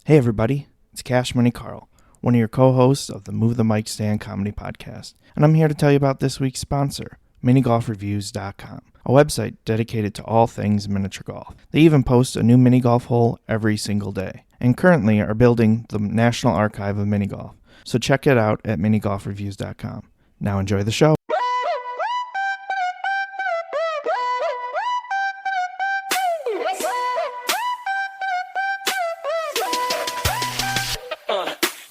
Hey everybody, it's Money Karl, one of your co-hosts of the Move the Mic Stand comedy podcast, and I'm here to tell you about this week's sponsor, minigolfreviews.com, a website dedicated to all things miniature golf. They even post a new mini golf hole every single day, and currently are building the National Archive of Mini Golf, so check it out at minigolfreviews.com. Now enjoy the show.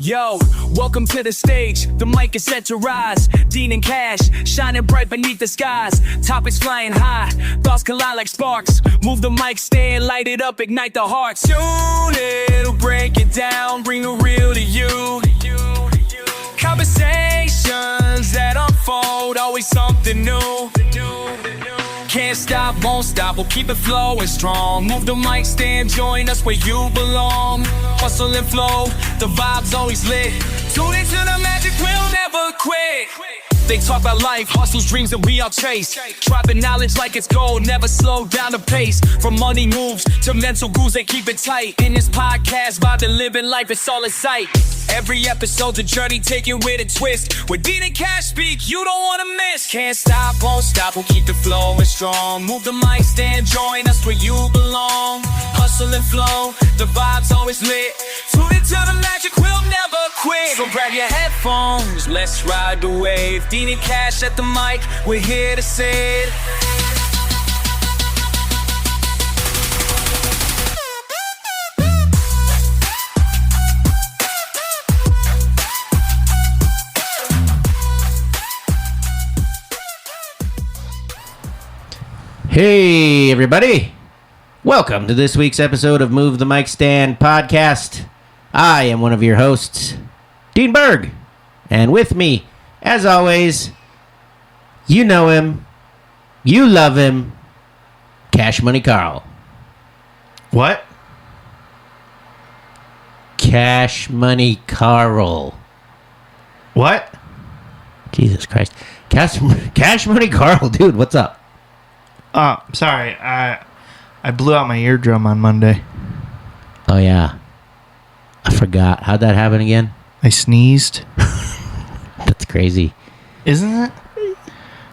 Yo, welcome to the stage. The mic is set to rise. Dean and Cash, shining bright beneath the skies. Topics flying high, thoughts collide like sparks. Move the mic stand, light it up, ignite the hearts. Tune it'll break it down, bring the real to you. Conversations that unfold, always something new. Can't stop, won't stop, we'll keep it flowing strong. Move the mic stand, join us where you belong. Hustle and flow, the vibe's always lit. Tune into the magic, we'll never quit. They talk about life, hustles, dreams that we all chase. Dropping knowledge like it's gold, never slow down the pace. From money moves to mental goals, they keep it tight. In this podcast, vibe to living life, it's all in sight. Every episode's a journey taken with a twist. When Dean and Cash speak, you don't wanna miss. Can't stop, won't stop, we'll keep the flowing strong. Move the mic stand, join us where you belong. Hustle and flow, the vibe's always lit. Tune into the magic, we'll never quit. So grab your headphones, let's ride the wave. Dean and Cash at the mic, we're here to say it. Hey everybody, welcome to this week's episode of Move the Mic Stand podcast. I am one of your hosts, Dean Berg, and with me, as always, you know him, you love him, Money Karl. What? Money Karl. What? Jesus Christ. Cash Money Karl, dude, what's up? Sorry, I blew out my eardrum on Monday. Oh yeah, I forgot. How'd that happen again? I sneezed. That's crazy. Isn't it?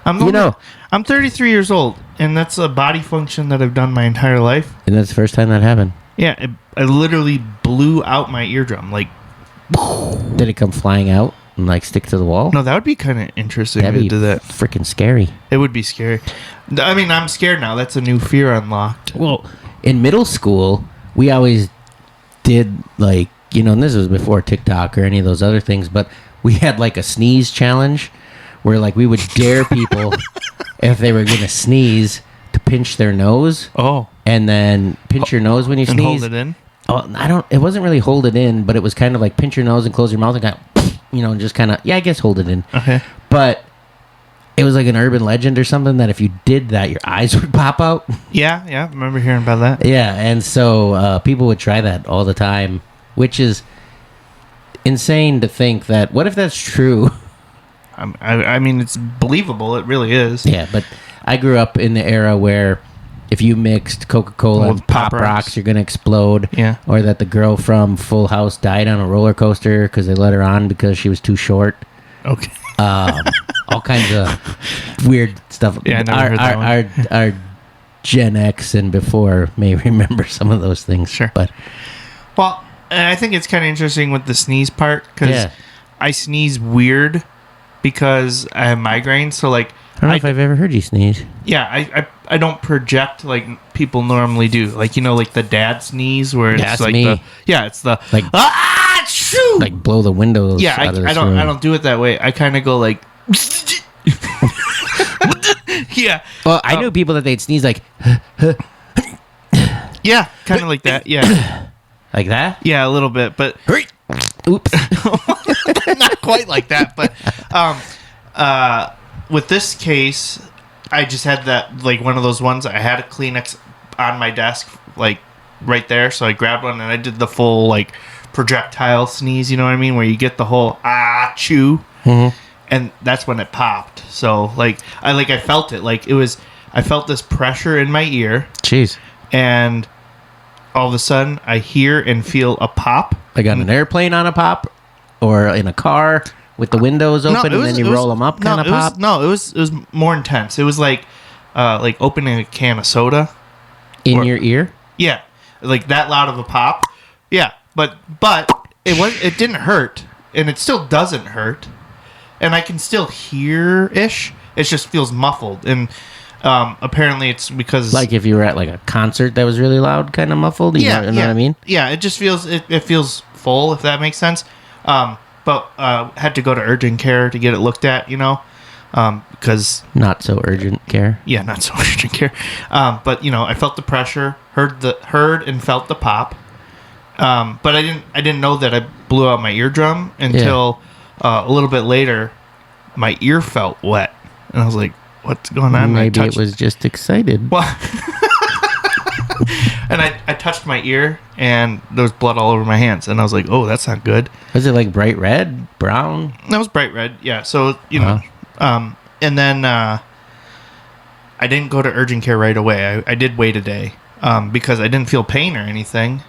I'm 33 years old, and that's a body function that I've done my entire life. And that's the first time that happened? Yeah, I literally blew out my eardrum. Like, did it come flying out and like stick to the wall? No, that would be kind of interesting. That'd be to do that. Freaking scary. It would be scary. I mean, I'm scared now. That's a new fear unlocked. Well, in middle school, we always did like, and this was before TikTok or any of those other things, but we had like a sneeze challenge where like we would dare people if they were going to sneeze to pinch their nose. Oh. And then pinch your nose when you and sneeze. Hold it in? Oh, it wasn't really hold it in, but it was kind of like pinch your nose and close your mouth and kind of, and just kind of, I guess hold it in. Okay. But it was like an urban legend or something that if you did that, your eyes would pop out. Yeah, I remember hearing about that. Yeah, and so people would try that all the time, which is insane to think that, what if that's true? I mean, it's believable. It really is. Yeah, but I grew up in the era where if you mixed Coca-Cola and Pop Rocks, you're going to explode. Yeah. Or that the girl from Full House died on a roller coaster because they let her on because she was too short. Okay. All kinds of weird stuff. Yeah, I never heard that one. Our Gen X and before may remember some of those things. Sure. But well, I think it's kind of interesting with the sneeze part because I sneeze weird because I have migraines. So like, I don't know if I've ever heard you sneeze. Yeah, I don't project like people normally do. Like, like the dad sneeze where it's like me. It's the like shoo! Like blow the windows. Yeah, out of this I don't room. I don't do it that way. I kind of go like yeah. Well, I knew people that they'd sneeze like yeah, kind of like that. Yeah. Like that? Yeah, a little bit, but oops. not quite like that, but with this case, I just had that, like, one of those ones. I had a Kleenex on my desk, like, right there. So I grabbed one and I did the full, like, projectile sneeze, you know what I mean? Where you get the whole, chew. Mm-hmm. And that's when it popped. So, like, I felt it. Like, I felt this pressure in my ear. Jeez. And all of a sudden I hear and feel a pop. Like on an airplane on a pop, or in a car with the windows open and then you roll them up kind of pop? It was more intense. It was like opening a can of soda. In your ear? Yeah, like that loud of a pop. Yeah, but it didn't hurt, and it still doesn't hurt, and I can still hear-ish. It just feels muffled, and apparently it's because Like if you were at like a concert that was really loud, kind of muffled. You know what I mean? Yeah, it just feels it feels full, if that makes sense. But had to go to urgent care to get it looked at, because Not so urgent care. yeah, not so urgent care. But I felt the pressure, heard and felt the pop. But I didn't know that I blew out my eardrum until a little bit later. My ear felt wet, and I was like, "What's going on?" Maybe it was just excited. Well, and I touched my ear, and there was blood all over my hands, and I was like, "Oh, that's not good." Was it like bright red, brown? That was bright red, yeah. So and then I didn't go to urgent care right away. I did wait a day because I didn't feel pain or anything.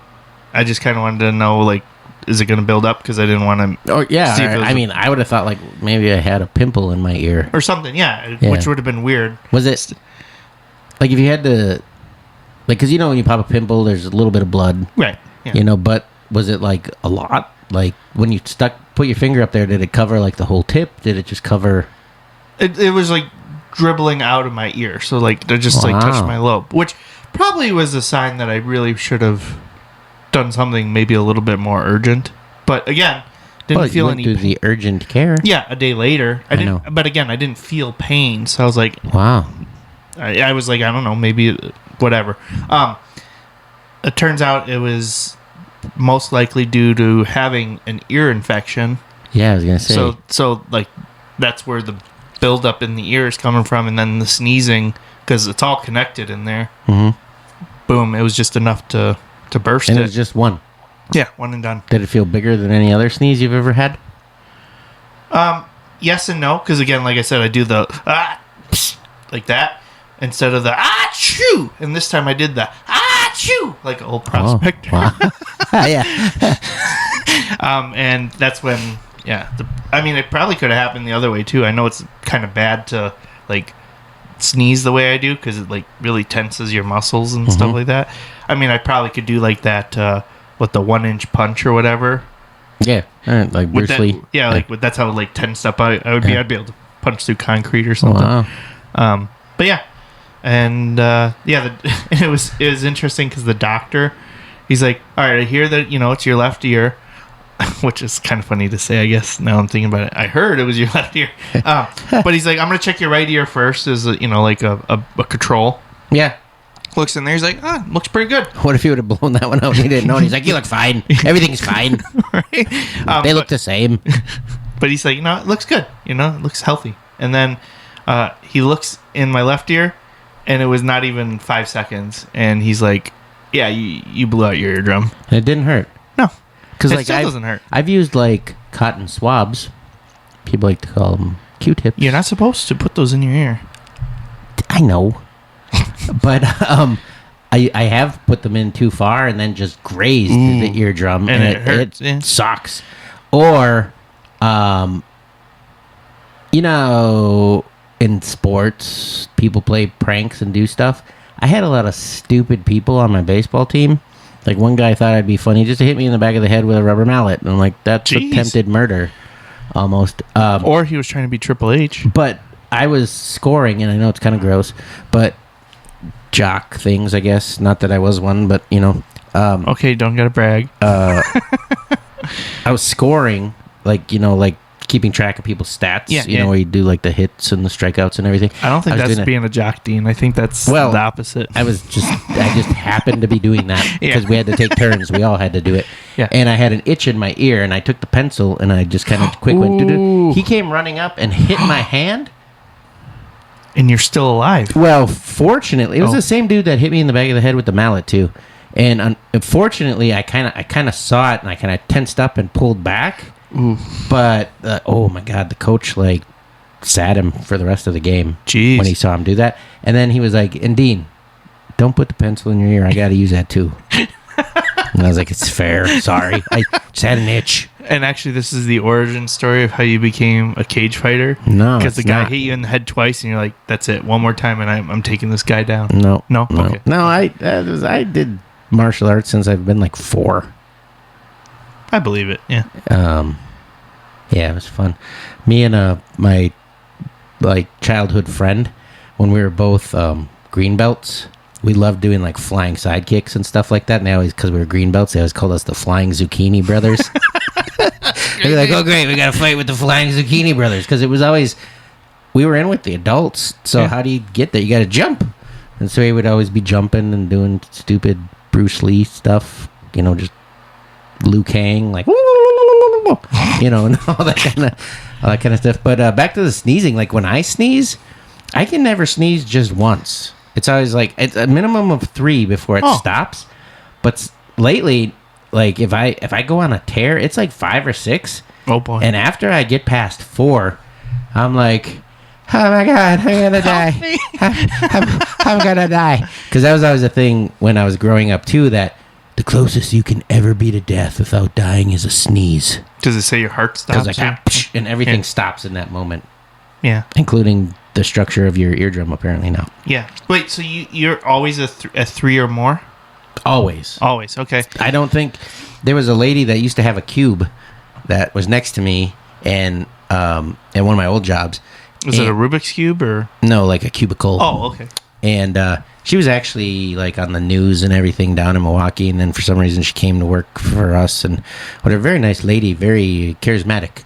I just kind of wanted to know, like, is it going to build up? Because I didn't want to. Oh yeah, I mean, I would have thought like maybe I had a pimple in my ear or something. Yeah, which would have been weird. Was it like if you had to, like, because when you pop a pimple, there's a little bit of blood, right? Yeah. But was it like a lot? Like when you put your finger up there, did it cover like the whole tip? Did it just cover? It was like dribbling out of my ear, so like they just like touched my lobe, which probably was a sign that I really should have done something maybe a little bit more urgent. But again, didn't feel any pain. The urgent care. Yeah, a day later. I didn't. But again, I didn't feel pain, so I was like, wow. I was like, I don't know, maybe whatever. It turns out it was most likely due to having an ear infection. Yeah, I was gonna say. So like that's where the buildup in the ear is coming from, and then the sneezing, because it's all connected in there. Mm-hmm. Boom! It was just enough to burst and it was just one. Yeah, one and done. Did it feel bigger than any other sneeze you've ever had? Yes and no, because again, like I said, I do the psh, like that instead of the achoo, and this time I did the achoo like an old prospector. Oh, wow. Yeah. And that's when, I mean, it probably could have happened the other way too. I know it's kind of bad to like sneeze the way I do because it like really tenses your muscles and stuff like that. I mean, I probably could do like that with the 1-inch punch or whatever. Yeah, like Bruce Lee. Yeah, like that's how like tensed up I'd be able to punch through concrete or something. Wow. But yeah, and it was interesting because the doctor, he's like, all right, I hear that it's your left ear, which is kind of funny to say, I guess. Now I'm thinking about it. I heard it was your left ear, but he's like, I'm gonna check your right ear first, as like a control. Yeah. Looks in there. He's like, looks pretty good. What if he would have blown that one out and he didn't know? And he's like, you look fine. Everything's fine. Right? They look the same. But he's like, it looks good. It looks healthy. And then he looks in my left ear, and it was not even 5 seconds. And he's like, yeah, you blew out your eardrum. And it didn't hurt. No. Because it still doesn't hurt. I've used like cotton swabs. People like to call them Q-tips. You're not supposed to put those in your ear. I know. But I have put them in too far and then just grazed the eardrum, and it hurts. It sucks. Or, in sports, people play pranks and do stuff. I had a lot of stupid people on my baseball team. Like one guy thought I'd be funny just to hit me in the back of the head with a rubber mallet, and I'm like, that's attempted murder, almost. Or he was trying to be Triple H. But I was scoring, and I know it's kind of gross, but jock things, I guess. Not that I was one, but okay, don't gotta brag. I was scoring, like keeping track of people's stats. Where you do like the hits and the strikeouts and everything. I don't think that's being a jock, Dean. I think that's the opposite. I just happened to be doing that because we had to take turns. We all had to do it. Yeah. And I had an itch in my ear, and I took the pencil and I just kind of quick went. Doo-doo. He came running up and hit my hand. And you're still alive. Well, fortunately, it was the same dude that hit me in the back of the head with the mallet too. And unfortunately, I kind of saw it, and I kind of tensed up and pulled back. Ooh. But oh my god, the coach like sat him for the rest of the game. Jeez. When he saw him do that, and then he was like, "And Dean, don't put the pencil in your ear. I got to use that too." And I was like, it's fair. Sorry. I just had an itch. And actually, this is the origin story of how you became a cage fighter. No, because the it's guy not. hit you in the head twice, and you're like, "That's it, one more time, and I'm taking this guy down." No. Okay. No, I did martial arts since I've been like 4. I believe it. Yeah. Yeah, it was fun. Me and my like childhood friend, when we were both green belts, we loved doing like flying sidekicks and stuff like that. And they always, because we were green belts, they always called us the Flying Zucchini Brothers. They'd be like, "Oh great, we got to fight with the Flying Zucchini Brothers," because it was always, we were in with the adults. So how do you get there? You got to jump. And so he would always be jumping and doing stupid Bruce Lee stuff, just Liu Kang, like, and all that kind of stuff. But back to the sneezing, like when I sneeze, I can never sneeze just once. It's always like it's a minimum of 3 before it stops. But lately, like if I go on a tear, it's like 5 or 6. Oh boy! And after I get past 4, I'm like, oh my god, I'm gonna die. I'm gonna die. Because that was always a thing when I was growing up too, that the closest you can ever be to death without dying is a sneeze. Does it say your heart stops? Because like, and everything stops in that moment. Yeah. Including the structure of your eardrum, apparently now. Yeah. Wait, so you're always a 3 or more? Always. Always. Okay. I don't think there was a lady that used to have a cube that was next to me, and at one of my old jobs. Was it a Rubik's Cube or? No, like a cubicle. Oh, okay. And she was actually like on the news and everything down in Milwaukee, and then for some reason she came to work for us, and what a very nice lady, very charismatic.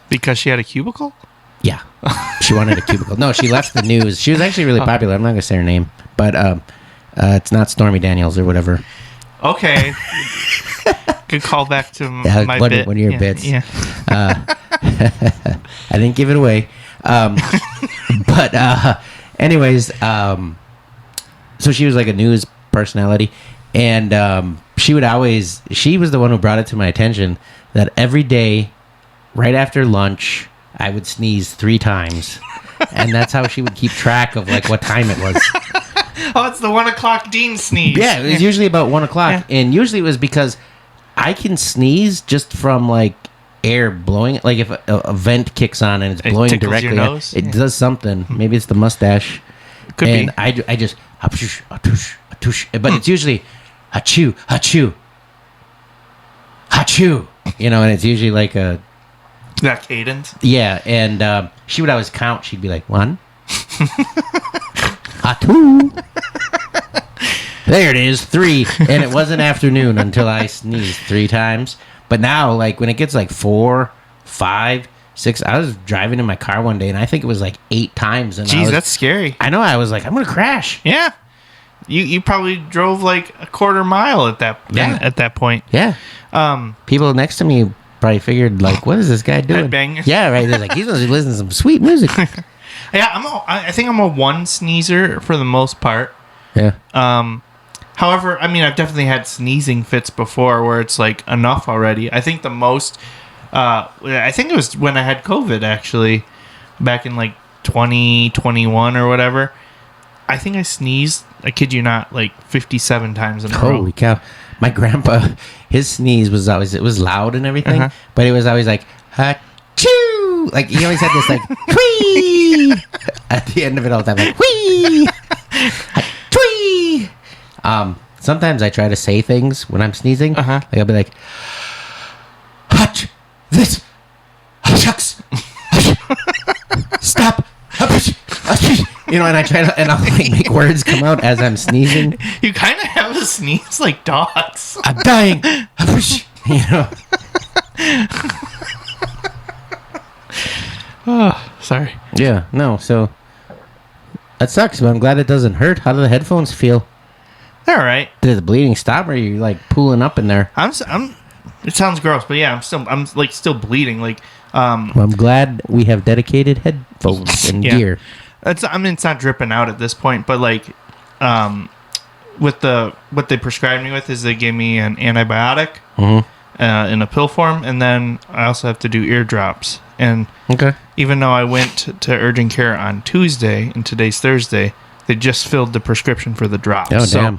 Because she had a cubicle? Yeah, she wanted a cubicle. No, she left the news. She was actually really popular. I'm not gonna say her name, but it's not Stormy Daniels or whatever. Okay. Good call back to my bit. One of your bits. Yeah. I didn't give it away. Anyways, so she was like a news personality, and she was the one who brought it to my attention that every day, right after lunch, I would sneeze 3 times, and that's how she would keep track of like what time it was. Oh, it's the 1 o'clock Dean sneeze. Yeah, it was usually about 1 o'clock, and usually it was because I can sneeze just from like air blowing. Like if a vent kicks on and it's blowing directly, your nose? It does something. Maybe it's the mustache. Could and be. I just hatoosh, hatoosh, hatoosh. But it's usually hachoo, hachoo, hachoo. And it's usually like a that cadence. Yeah, and she would always count. She'd be like 1, 2. There it is, 3. And it wasn't afternoon until I sneezed 3 times. But now, like when it gets like 4, 5, 6, I was driving in my car one day, and I think it was like 8 times. And Jeez, that's scary. I know. I was like, I'm gonna crash. Yeah. You probably drove like a quarter mile at that point. Yeah. People next to me probably figured like, what is this guy doing? Headbanging. Yeah, right. They're like, he's listening to some sweet music. Yeah, I think I'm a 1 sneezer for the most part. Yeah. However, I mean, I've definitely had sneezing fits before where it's like enough already. I think the most, I think it was when I had COVID actually, back in like 2021 or whatever. I think I sneezed, I kid you not, like 57 times in a row. Holy cow. My grandpa, his sneeze was always, it was loud and everything, but it was always like, ha-choo! Like, he always had this like, whee! At the end of it all the time, like, whee! Ha-twee! Sometimes I try to say things when I'm sneezing. Like I'll be like, hutch, this, shucks, stop, and I try to, and I'll like make words come out as I'm sneezing. You kind of have a sneeze like dogs. I'm dying, Oh, sorry. Yeah, no, so that sucks, but I'm glad it doesn't hurt. How do the headphones feel? All right. Did the bleeding stop, or are you like pooling up in there? It sounds gross, but yeah, I'm still bleeding. Like, well, I'm glad we have dedicated headphones and gear. It's not dripping out at this point, but like, what they prescribed me with is they gave me an antibiotic in a pill form, and then I also have to do ear drops. And even though I went to urgent care on Tuesday and today's Thursday, they just filled the prescription for the drops. Oh, damn.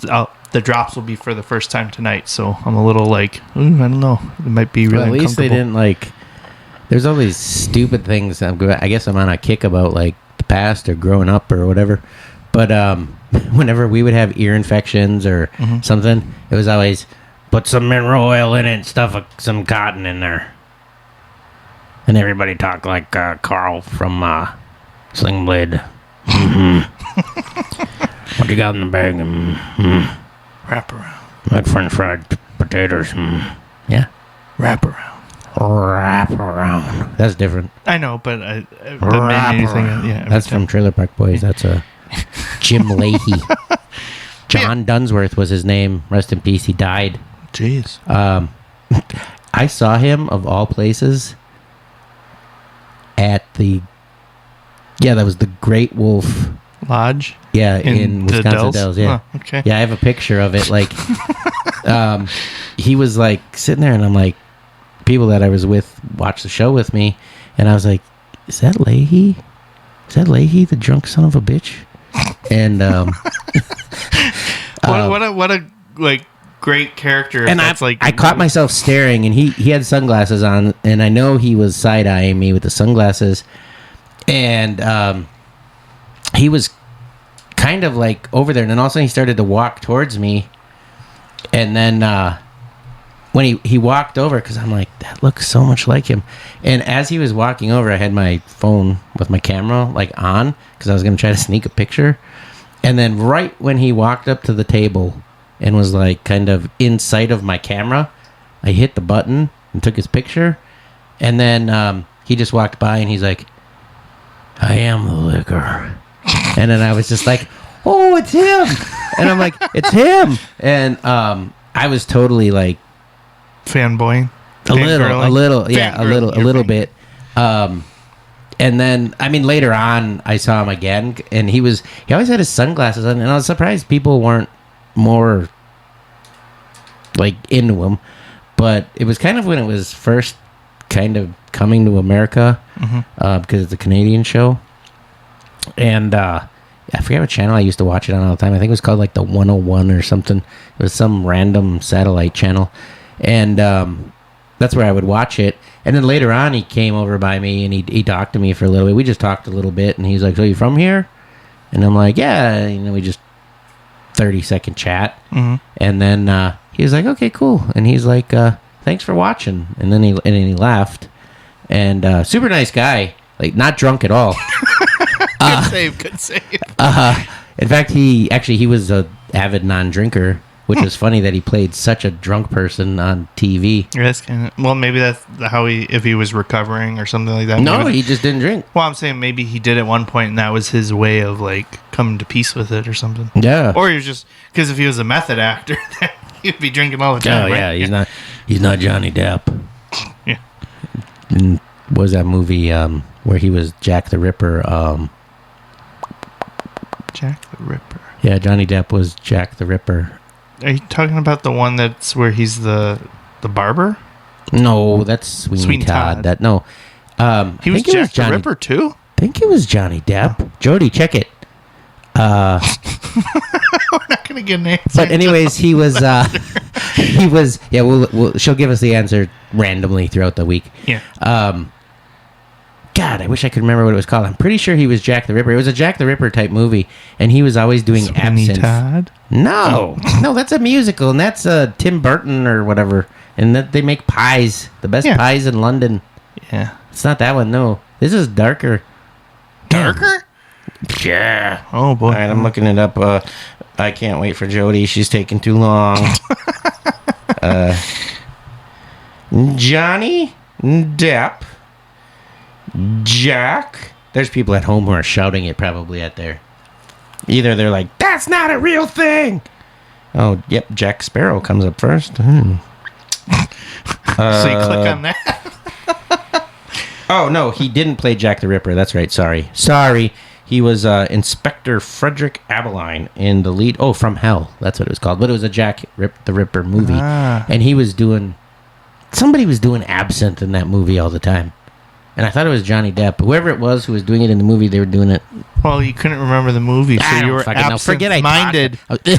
the drops will be for the first time tonight, so I'm a little like, I don't know. It might be really Well, at least they uncomfortable. didn't there's all these stupid things. I guess I'm on a kick about the past or growing up or whatever. But whenever we would have ear infections or something, it was always put some mineral oil in it and stuff some cotton in there. And everybody talked like Carl from Sling Blade. What you got in the bag? Wrap around. Like French fried potatoes. Yeah. Wrap around. Wrap around. That's different. I know, but that Wrap made me think around. yeah. That's from Trailer Park Boys. That's a Jim Leahy. John Dunsworth was his name. Rest in peace. He died. Jeez. I saw him, of all places, at that was the Great Wolf Lodge. Yeah, in the Wisconsin Dells. Yeah. Oh, okay. Yeah, I have a picture of it. He was sitting there, and I'm like, people that I was with watched the show with me, and I was like, "Is that Leahy? Is that Leahy, the drunk son of a bitch?" And what a great character. And I caught myself staring, and he had sunglasses on, and I know he was side eyeing me with the sunglasses, and he was kind of over there, and then all of a sudden he started to walk towards me, and then when he walked over, because I'm like, that looks so much like him, and as he was walking over, I had my phone with my camera on, because I was going to try to sneak a picture, and then right when he walked up to the table and was kind of in sight of my camera, I hit the button and took his picture, and then he just walked by, and he's like, "I am the liquor." And then I was just like, "Oh, it's him!" And I'm like, "It's him!" And I was totally fanboying. A little bit. And then, later on, I saw him again, and he always had his sunglasses on, and I was surprised people weren't more into him. But it was kind of when it was first kind of coming to America, because it's a Canadian show. And I forget what channel I used to watch it on all the time. I think it was called the 101 or something. It was some random satellite channel. And that's where I would watch it. And then later on, he came over by me, and he talked to me for a little bit. We just talked a little bit, and he's like, "So you from here?" And I'm like, "Yeah." We just 30-second chat. And then he was like, "Okay, cool." And he's like, "Thanks for watching." And then he left. And super nice guy. Not drunk at all. Good save. In fact, he was a avid non-drinker, which is funny that he played such a drunk person on TV. Yes, well, maybe that's how if he was recovering or something like that. No, he just didn't drink. Well, I'm saying maybe he did at one point, and that was his way of coming to peace with it or something. Yeah. Or he was just because if he was a method actor, then he'd be drinking all the time. Oh right? yeah, he's not Johnny Depp. Yeah. And what was that movie where he was Jack the Ripper? Jack the Ripper. Yeah, Johnny Depp was Jack the Ripper. Are you talking about the one that's where he's the barber? No, that's Sweeney Todd. He was Jack the Ripper too? I think it was Johnny Depp. Jody, check it. We're not going to get an answer. But anyways, he was yeah, she'll give us the answer randomly throughout the week. Yeah. God, I wish I could remember what it was called. I'm pretty sure he was Jack the Ripper. It was a Jack the Ripper type movie, and he was always doing absinthe. Todd? No, that's a musical, and that's Tim Burton or whatever. And that they make pies, the best pies in London. Yeah, it's not that one. No, this is darker. Darker? Yeah. Oh boy. All right, I'm looking it up. I can't wait for Jody. She's taking too long. Johnny Depp. Jack. There's people at home who are shouting it probably at their. Either they're like, "That's not a real thing." Oh, yep. Jack Sparrow comes up first. So you click on that. Oh no, he didn't play Jack the Ripper. That's right. Sorry. He was Inspector Frederick Abeline in the lead. Oh, From Hell. That's what it was called. But it was a Jack the Ripper movie, and he was doing. Somebody was doing absinthe in that movie all the time. And I thought it was Johnny Depp. Whoever it was who was doing it in the movie, they were doing it. Well, you couldn't remember the movie, so you were absent-minded. Oh. Is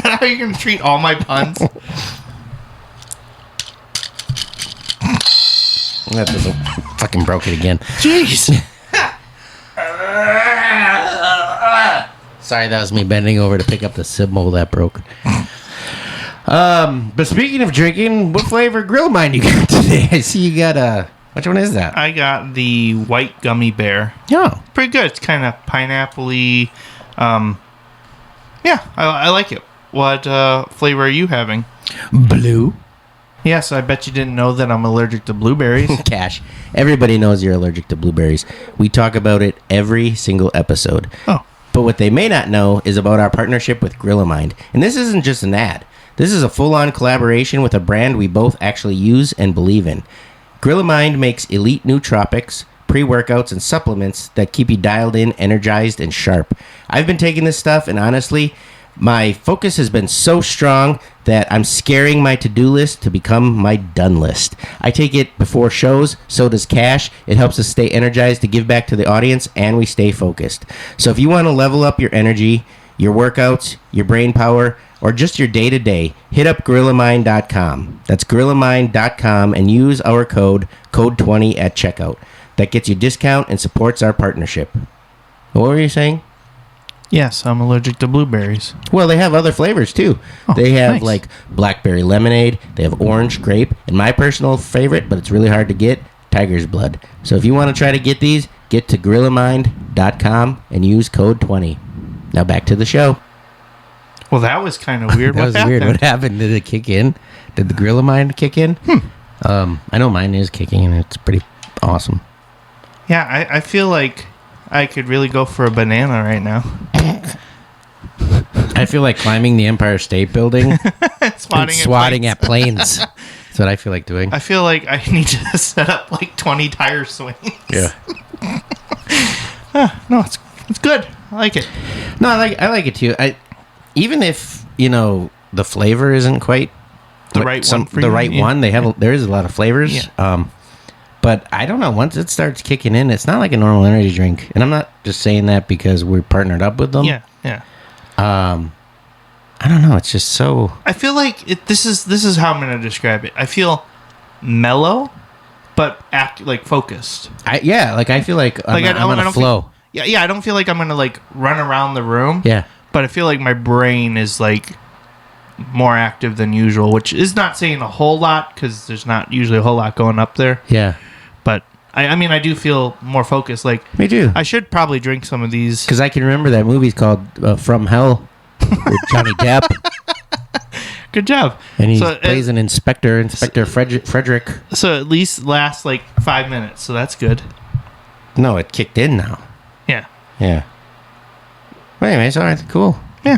that how you're going to treat all my puns? That doesn't fucking broke it again. Jeez. Sorry, that was me bending over to pick up the symbol that broke. But speaking of drinking, what flavor Grill Mine you got today? I see you got which one is that? I got the white gummy bear. Oh, Pretty good. It's kind of pineapple-y. Yeah, I like it. What flavor are you having? blue. Yes, I bet you didn't know that I'm allergic to blueberries. Cash. Everybody knows you're allergic to blueberries. We talk about it every single episode. Oh. But what they may not know is about our partnership with Grill-A-Mind. And this isn't just an ad. This is a full-on collaboration with a brand we both actually use and believe in. Grill-A-Mind makes elite nootropics, pre-workouts, and supplements that keep you dialed in, energized, and sharp. I've been taking this stuff, and honestly, my focus has been so strong that I'm scaring my to-do list to become my done list. I take it before shows, so does Cash. It helps us stay energized to give back to the audience, and we stay focused. So if you want to level up your energy, your workouts, your brain power, or just your day-to-day, hit up GorillaMind.com. That's GorillaMind.com and use our code 20 at checkout. That gets you discount and supports our partnership. What were you saying? Yes, I'm allergic to blueberries. Well, they have other flavors too. They have nice. like blackberry lemonade, they have orange grape, and my personal favorite, but it's really hard to get, tiger's blood. So if you want to try to get these, get to GorillaMind.com and use code 20. Now back to the show. Well, that was kind of weird. That was weird. What happened? Did it kick in? Did the Grill-A-Mind kick in? I know mine is kicking and it's pretty awesome. Yeah, I feel like I could really go for a banana right now. I feel like climbing the Empire State Building and swatting at planes. That's what I feel like doing. I feel like I need to set up like 20 tire swings. Yeah. No, it's good. I like it. No, I like it too. Even if the flavor isn't quite The right one for you, yeah. one. There is a lot of flavors. Yeah. But I don't know. Once it starts kicking in, it's not like a normal energy drink. And I'm not just saying that because we're partnered up with them. Yeah. I don't know. It's just so. I feel like this is how I'm going to describe it. I feel mellow, but focused. I feel like I'm on a flow. I don't feel like I'm going to like run around the room. Yeah. But I feel like my brain is like more active than usual, which is not saying a whole lot because there's not usually a whole lot going up there. Yeah. But I mean, I do feel more focused. Like me too. I should probably drink some of these because I can remember that movie's called From Hell with Johnny Depp. Good job. And he plays an Inspector Frederick. So at least lasts like 5 minutes. So that's good. No, it kicked in now. Yeah. Yeah. Well, anyways, all right, cool. Yeah.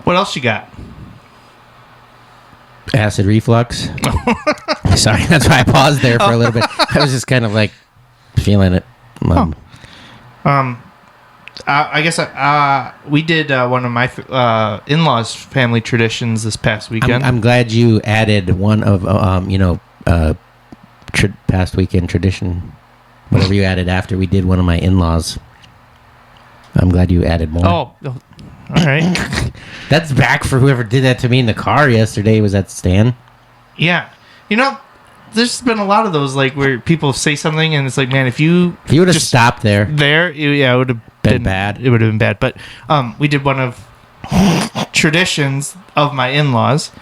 What else you got? Acid reflux. Sorry, that's why I paused there for a little bit. I was just kind of like feeling it. I guess we did one of my in-laws' family traditions this past weekend. I'm glad you added one of past weekend tradition. Whatever you added after we did one of my in-laws. I'm glad you added more. Oh, all right. That's back for whoever did that to me in the car yesterday. Was that Stan? Yeah. There's been a lot of those, like, where people say something and it's like, man, if you would have stopped there. It would have been bad. It would have been bad. But we did one of traditions of my in-laws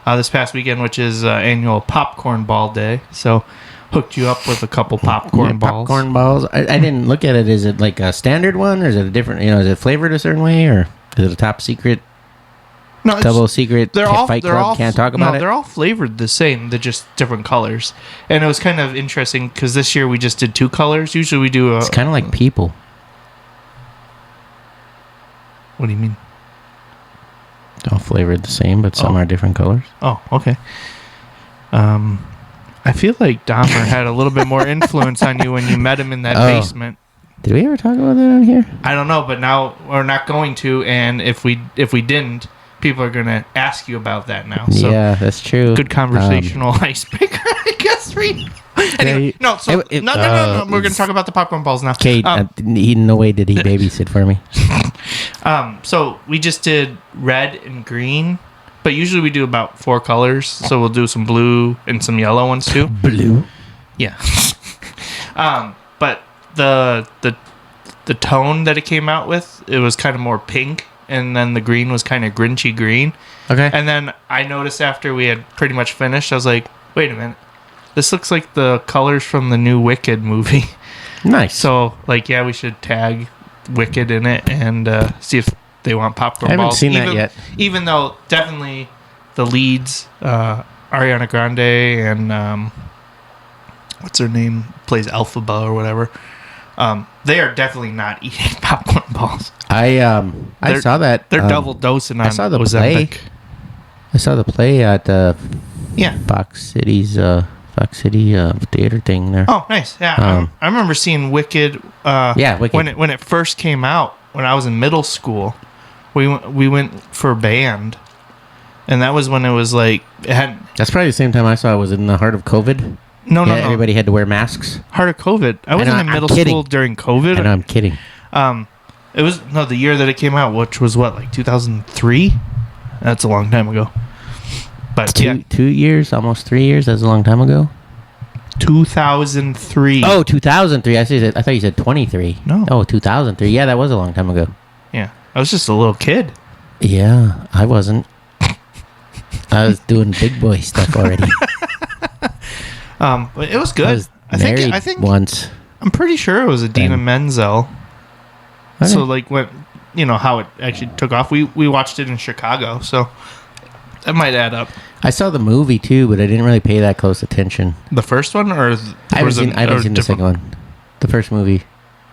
this past weekend, which is annual popcorn ball day. So hooked you up with a couple popcorn balls. Popcorn balls. I didn't look at it. Is it like a standard one, or is it a different? Is it flavored a certain way, or is it a top secret? No, double secret. Fight Club can't talk about it. They're all flavored the same. They're just different colors, and it was kind of interesting because this year we just did 2 colors. Usually we do. It's kind of like people. What do you mean? All flavored the same, but some are different colors. Oh, okay. I feel like Dahmer had a little bit more influence on you when you met him in that basement. Did we ever talk about that on here? I don't know, but now we're not going to. And if we didn't, people are gonna ask you about that now. So Yeah, that's true. good conversational icebreaker, I guess. Anyway, no. So no. We're gonna talk about the popcorn balls now. Kate, no way did he babysit for me. So we just did red and green, but usually we do about 4 colors. So we'll do some blue and some yellow ones too. Blue. Yeah. But the tone that it came out with, it was kind of more pink, and then the green was kind of grinchy green. Okay. And then I noticed after we had pretty much finished, I was like, wait a minute, this looks like the colors from the new Wicked movie. Nice. So, like, yeah, we should tag Wicked in it and see if they want popcorn I haven't balls. seen that yet. Even though definitely the leads, Ariana Grande and what's her name, plays Elphaba or whatever. They are definitely not eating popcorn balls. I saw that. They're double dosing on I saw the Ozempic. play. I saw the play at Fox City theater thing there. Oh, nice. Yeah, I remember seeing Wicked. Wicked. When it first came out, when I was in middle school, we went for band, and that was when it was like it had. That's probably the same time I saw it. Was in the heart of COVID. No. Everybody had to wear masks. Heart of COVID. I wasn't in middle school during COVID. I know, I'm kidding. It was the year that it came out, which was what, like 2003. That's a long time ago. But 2 years, almost 3 years. That's a long time ago. 2003. Oh, 2003. I thought you said 23. No. Oh, 2003. Yeah, that was a long time ago. Yeah, I was just a little kid. Yeah, I wasn't. I was doing big boy stuff already. But it was good. I think once. I'm pretty sure it was Idina Menzel. Okay. So like when how it actually took off. We watched it in Chicago, so that might add up. I saw the movie too, but I didn't really pay that close attention. The first one, or I haven't seen the second one. The first movie,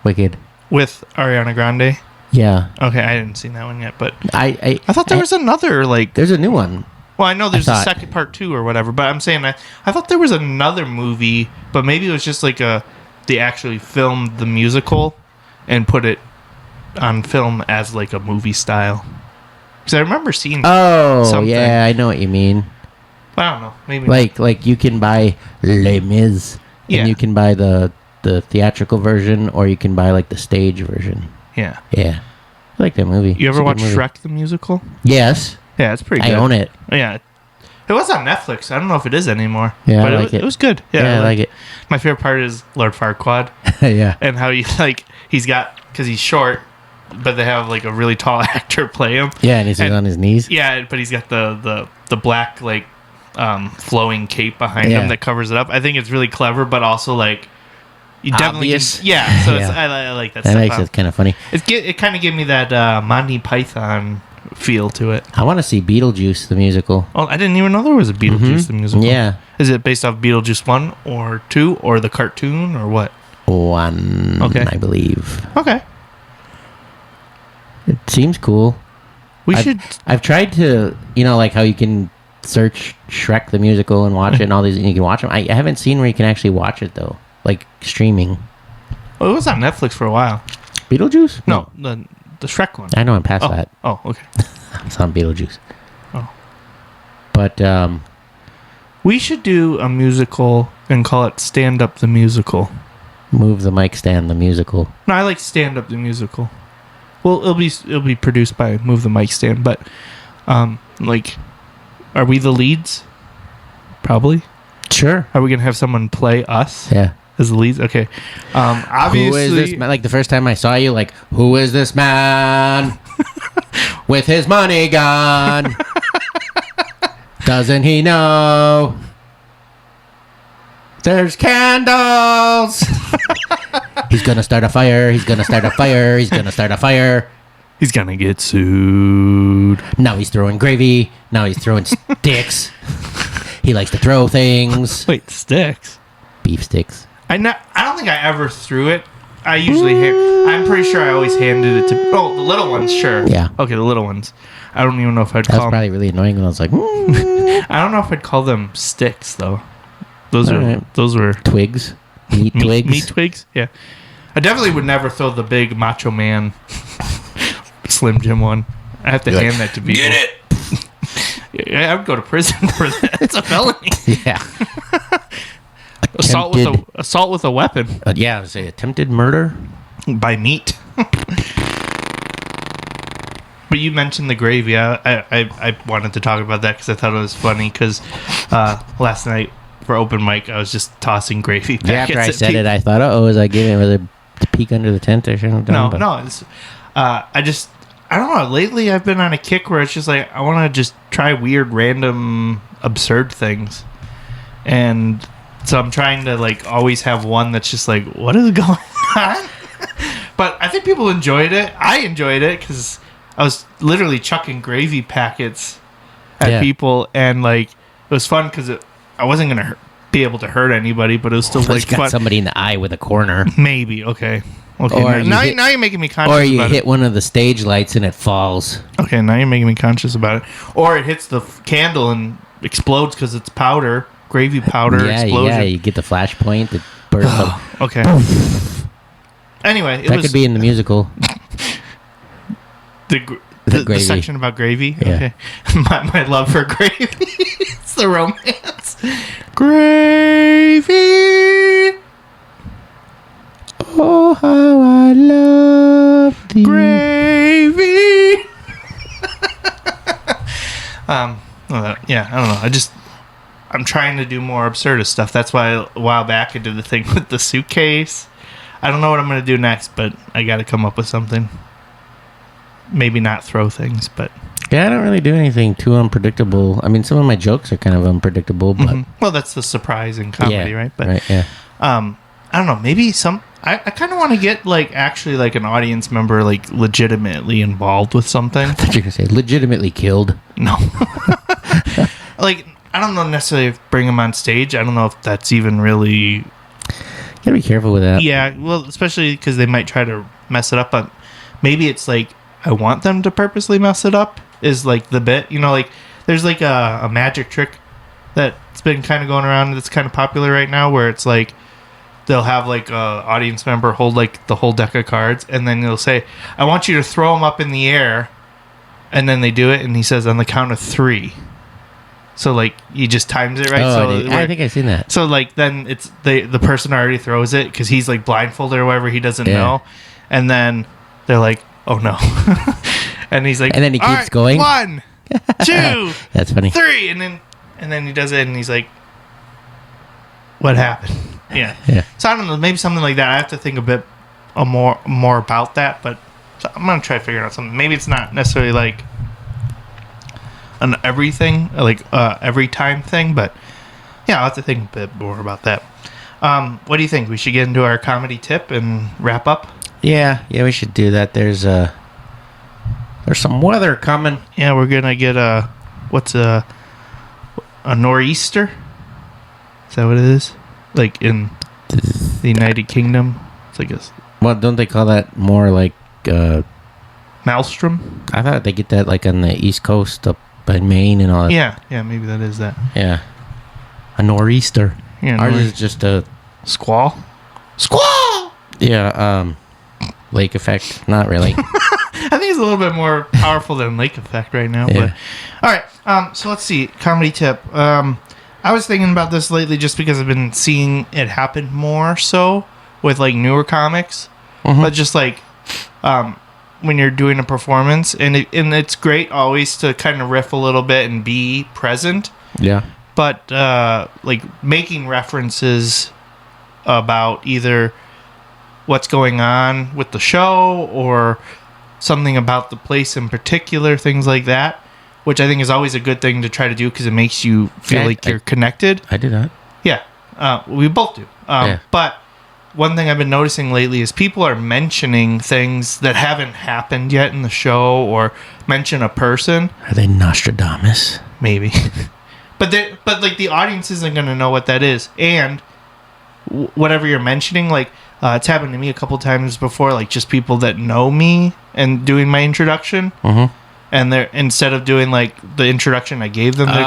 Wicked, with Ariana Grande. Yeah. Okay, I didn't see that one yet, but I thought there was another like. There's a new one. Well, I know there's a second part 2 or whatever, but I'm saying I thought there was another movie, but maybe it was just like they actually filmed the musical and put it on film as like a movie style. Because I remember seeing. Oh, something. yeah, I know what you mean. I don't know, maybe like you can buy Les Mis, and you can buy the theatrical version, or you can buy like the stage version. Yeah. I like that movie. You ever watch Shrek the musical? Yes. Yeah, it's pretty good. I own it. Yeah. It was on Netflix. I don't know if it is anymore. Yeah, but I like it. It was good. Yeah, I like it. My favorite part is Lord Farquaad. Yeah. And how he's got, because he's short, but they have like a really tall actor play him. Yeah, and he's on his knees. Yeah, but he's got the black like flowing cape behind him that covers it up. I think it's really clever, but also like you definitely obvious. Yeah, so it's, I like that. That makes it kind of funny. It kind of gave me that Monty Python feel to it. I want to see Beetlejuice the musical. Oh, I didn't even know there was a Beetlejuice the musical. Yeah. Is it based off Beetlejuice 1 or 2 or the cartoon or what? 1, okay. I believe. Okay. It seems cool. I've tried to, like how you can search Shrek the musical and watch it and all these, and you can watch them. I haven't seen where you can actually watch it though, like streaming. Well, it was on Netflix for a while. Beetlejuice? No, the Shrek one. I know I'm past that. Oh, okay. It's on Beetlejuice. Oh. But we should do a musical and call it Stand Up the Musical. Move the Mic Stand the Musical. No, I like Stand Up the Musical. Well, it'll be produced by Move the Mic Stand, but like, are we the leads? Probably. Sure. Are we gonna have someone play us? Yeah. As the leads? Okay. Obviously. Who is this man? Like the first time I saw you, like, who is this man with his money gone? Doesn't he know there's candles? He's gonna start a fire. He's gonna start a fire. He's gonna start a fire. He's gonna get sued. Now he's throwing gravy. Now he's throwing sticks. He likes to throw things. Wait, sticks? Beef sticks. I don't think I ever threw it. I usually I'm pretty sure I always handed it to. Oh, the little ones, sure. Yeah. Okay, the little ones. I don't even know if I'd That call was probably really annoying when I was like, I don't know if I'd call them sticks though. Those were twigs. Meat twigs. Meat twigs. Yeah. I definitely would never throw the big Macho Man Slim Jim one. I have to hand that to people. Get it. I would go to prison for that. It's a felony. Yeah. Assault with a weapon. Yeah, I would say attempted murder. By meat. But you mentioned the gravy. I wanted to talk about that because I thought it was funny because last night for open mic, I was just tossing gravy packets. Yeah, after I said it, I thought, was I giving it a peek under the tent? I shouldn't have done. No. It's, I don't know. Lately, I've been on a kick where it's just like I want to just try weird, random, absurd things, and so I'm trying to like always have one that's just like, what is going on? But I think people enjoyed it. I enjoyed it because I was literally chucking gravy packets at people, and like it was fun because I wasn't gonna be able to hurt anybody, but it was still like got fun. somebody in the eye with a corner. Maybe okay. Or now you're making me conscious. Or you about hit it. one of the stage lights and it falls. Okay, now you're making me conscious about it. Or it hits the candle and explodes because it's powder, gravy powder explosion. Yeah, you get the flashpoint that bursts up. Okay. Anyway, That could be in the musical. the gravy. section about gravy. Yeah. Okay, my love for gravy. It's the romance. Gravy. Oh, how I love thee. Gravy. Yeah, I don't know. I'm trying to do more absurdist stuff. That's why a while back I did the thing with the suitcase. I don't know what I'm going to do next, but I got to come up with something. Maybe not throw things, but... Yeah, I don't really do anything too unpredictable. I mean, some of my jokes are kind of unpredictable, but... Well, that's the surprise in comedy, right? But, right, yeah. I don't know, maybe I kind of want to get, like, actually, like, an audience member, like, legitimately involved with something. I thought you were going to say legitimately killed. No. Like, I don't know necessarily if bring them on stage. I don't know if that's even really... You gotta be careful with that. Yeah, well, especially because they might try to mess it up. But maybe it's like, I want them to purposely mess it up, is, like, the bit. You know, like, there's, like, a magic trick that's been kind of going around that's kind of popular right now where it's, like, they'll have like a audience member hold like the whole deck of cards, and then they'll say, I want you to throw them up in the air, and then they do it, and he says on the count of 3. So like he just times it right. I think I've seen that. So like then it's the person already throws it because he's like blindfolded or whatever, he doesn't know, and then they're like, oh no. And he's like, and then he keeps going 1, 2 that's funny 3, and then he does it, and he's like, what happened? Yeah. So I don't know, maybe something like that. I have to think a bit more about that, but I'm gonna try figuring out something. Maybe it's not necessarily like an everything, like every time thing, but yeah, I'll have to think a bit more about that. What do you think? We should get into our comedy tip and wrap up? Yeah, we should do that. There's some weather coming. Yeah, we're gonna get a nor'easter. Is that what it is? Like in the United Kingdom, it's like a Well, don't they call that more like maelstrom? I thought they get that like on the East Coast up by Maine and all that. Yeah, maybe that is that. Yeah, a nor'easter. Yeah, ours is just a squall. Yeah, lake effect. Not really. I think it's a little bit more powerful than lake effect right now. Yeah. But all right, so let's see. Comedy tip. I was thinking about this lately just because I've been seeing it happen more so with like newer comics, but just like when you're doing a performance, and it's great always to kind of riff a little bit and be present. Yeah. But like making references about either what's going on with the show or something about the place in particular, things like that, which I think is always a good thing to try to do because it makes you feel like you're connected. I do that. Yeah, we both do. But one thing I've been noticing lately is people are mentioning things that haven't happened yet in the show, or mention a person. Are they Nostradamus? Maybe. But like the audience isn't going to know what that is, and whatever you're mentioning, like it's happened to me a couple times before, like just people that know me and doing my introduction, and they're, instead of doing like the introduction I gave them, they're I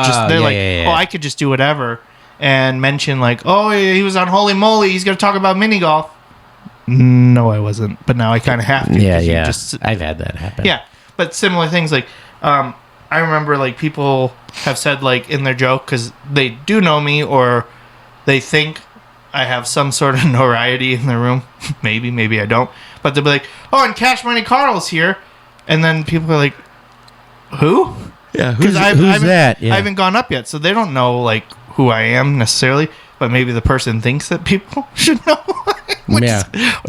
could just do whatever and mention like, oh yeah, he was on Holy Moly, he's going to talk about mini golf. No, I wasn't, but now I kind of have to. Yeah. I've had that happen. Yeah, but similar things like I remember like people have said like in their joke because they do know me or they think I have some sort of notoriety in the room. maybe I don't. But they'll be like, "Oh, and Cash Money Karl's here," and then people are like, "Who?" Yeah, Because who's that? Yeah. I haven't gone up yet, so they don't know like who I am necessarily. But maybe the person thinks that people should know. Which is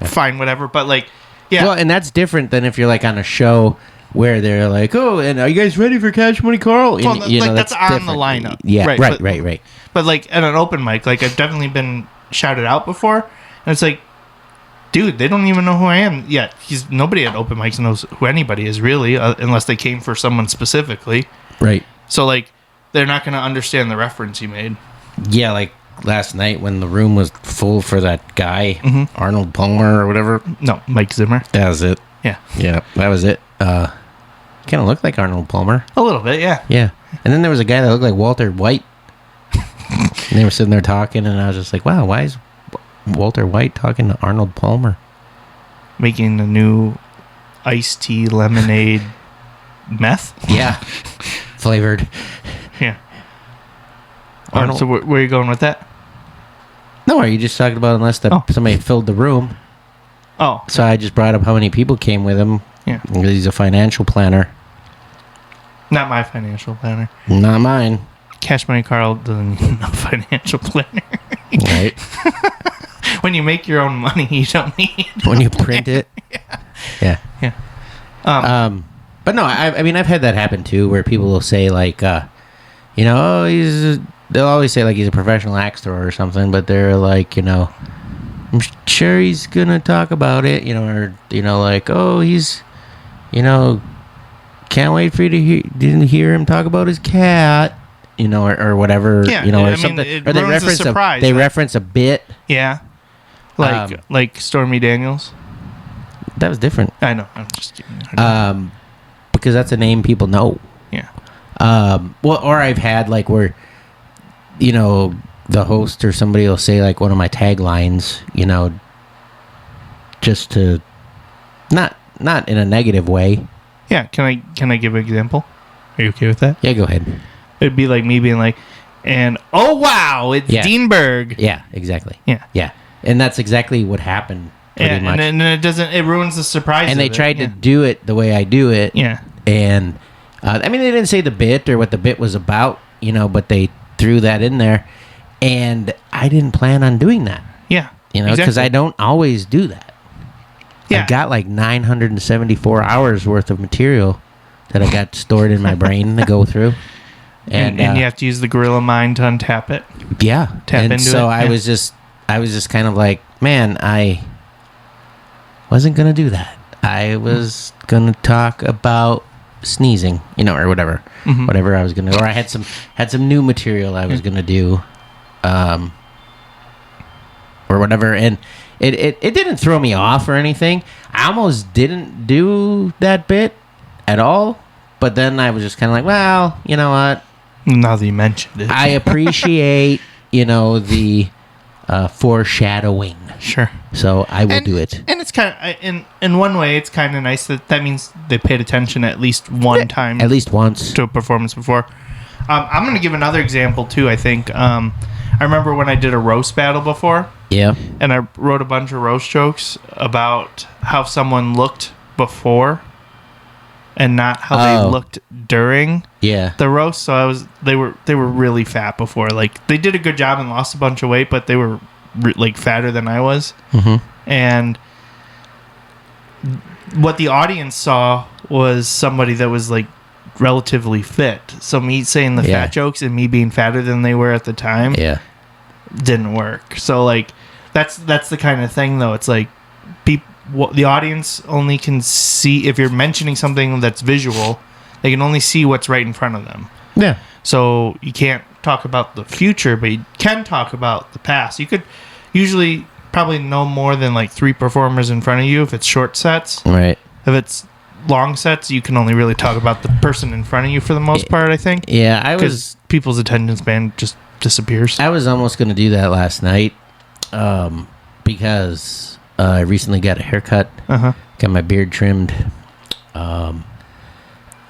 fine, whatever. But like, yeah. Well, and that's different than if you're like on a show where they're like, "Oh, and are you guys ready for Cash Money Karl?" And, Well, like that's on the lineup. Yeah, right. But like at an open mic, like I've definitely been shouted out before, and it's like, dude, they don't even know who I am yet. Nobody at open mics knows who anybody is really, unless they came for someone specifically. Right. So like, they're not going to understand the reference you made. Yeah, like last night when the room was full for that guy, Arnold Palmer or whatever. No, Mike Zimmer. That was it. Yeah, that was it. Kind of looked like Arnold Palmer. a little bit. Yeah. Yeah. And then there was a guy that looked like Walter White. And they were sitting there talking, and I was just like, wow, why is Walter White talking to Arnold Palmer? Making a new iced tea lemonade meth. Yeah. Flavored. Yeah. Arnold. So where are you going with that? No, are you just talking about unless somebody filled the room? Oh. So I just brought up how many people came with him. Yeah. Because he's a financial planner. Not my financial planner. Not mine. Cash Money Karl doesn't need no financial planner. Right. When you make your own money, you don't need. When you print it. Yeah. But no, I mean, I've had that happen too, where people will say like, they'll always say like he's a professional actor or something, but they're like, I'm sure he's gonna talk about it, or like, oh, he's, can't wait for you to hear him talk about his cat. Or whatever, or something. Or they reference a bit. Yeah. Like Stormy Daniels. That was different. I know. I'm just kidding. Because that's a name people know. Yeah. Or I've had like where, the host or somebody will say like one of my taglines, just to, not in a negative way. Yeah. Can I give an example? Are you okay with that? Yeah, go ahead. It'd be like me being like, and oh wow, it's Dean Berg. Yeah, exactly. Yeah. And that's exactly what happened. Pretty much. And then it ruins the surprise. And they tried to do it the way I do it. Yeah. And they didn't say the bit or what the bit was about, but they threw that in there, and I didn't plan on doing that. Yeah. Because I don't always do that. Yeah. I got like 974 hours worth of material that I got stored in my brain to go through. And you have to use the gorilla mind to untap it. Yeah. Tap into it. So I was just kind of like, man, I wasn't going to do that. I was going to talk about sneezing, or whatever. Mm-hmm. Whatever I was going to, or I had some new material I was going to do, or whatever. And it didn't throw me off or anything. I almost didn't do that bit at all. But then I was just kind of like, well, you know what? Now that you mentioned it. I appreciate, the foreshadowing. Sure. So I will do it. And it's kind of, in one way, it's kind of nice that means they paid attention at least one time. At least once. To a performance before. I'm going to give another example, too, I think. I remember when I did a roast battle before. Yeah. And I wrote a bunch of roast jokes about how someone looked before and not how they looked during the roast. So they were really fat before. Like, they did a good job and lost a bunch of weight, but they were like fatter than I was. Mm-hmm. And what the audience saw was somebody that was like relatively fit. So me saying the fat jokes and me being fatter than they were at the time didn't work. So like that's the kind of thing though. It's like the audience only can see, if you're mentioning something that's visual, they can only see what's right in front of them. Yeah. So you can't talk about the future, but you can talk about the past. You could usually probably no more than like 3 performers in front of you if it's short sets. Right. If it's long sets, you can only really talk about the person in front of you for the most part, I think. Yeah, because people's attention span just disappears. I was almost going to do that last night because I recently got a haircut. Got my beard trimmed.